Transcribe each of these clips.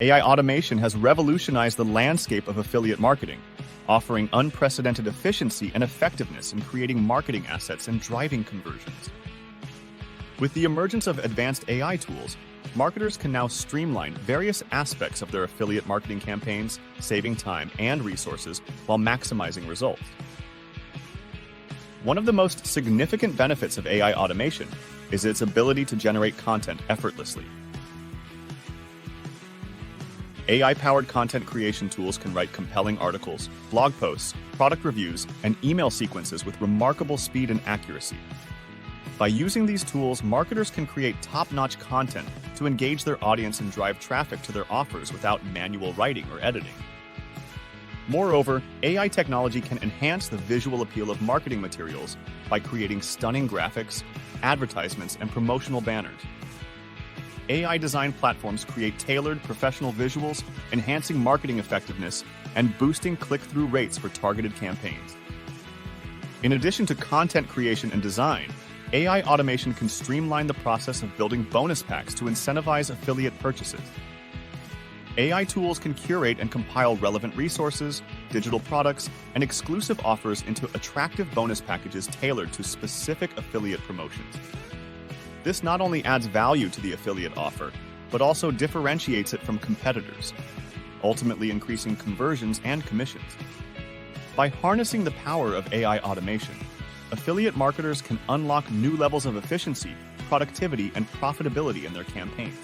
AI automation has revolutionized the landscape of affiliate marketing, offering unprecedented efficiency and effectiveness in creating marketing assets and driving conversions. With the emergence of advanced AI tools, marketers can now streamline various aspects of their affiliate marketing campaigns, saving time and resources while maximizing results. One of the most significant benefits of AI automation is its ability to generate content effortlessly. AI-powered content creation tools can write compelling articles, blog posts, product reviews, and email sequences with remarkable speed and accuracy. By using these tools, marketers can create top-notch content to engage their audience and drive traffic to their offers without manual writing or editing. Moreover, AI technology can enhance the visual appeal of marketing materials by creating stunning graphics, advertisements, and promotional banners. AI design platforms create tailored, professional visuals, enhancing marketing effectiveness and boosting click-through rates for targeted campaigns. In addition to content creation and design, AI automation can streamline the process of building bonus packs to incentivize affiliate purchases. AI tools can curate and compile relevant resources, digital products, and exclusive offers into attractive bonus packages tailored to specific affiliate promotions. This not only adds value to the affiliate offer, but also differentiates it from competitors, ultimately increasing conversions and commissions. By harnessing the power of AI automation, affiliate marketers can unlock new levels of efficiency, productivity, and profitability in their campaigns.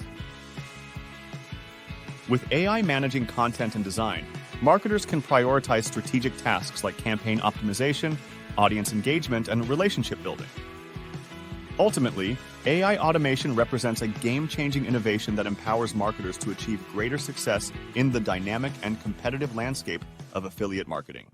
With AI managing content and design, marketers can prioritize strategic tasks like campaign optimization, audience engagement, and relationship building. Ultimately, AI automation represents a game-changing innovation that empowers marketers to achieve greater success in the dynamic and competitive landscape of affiliate marketing.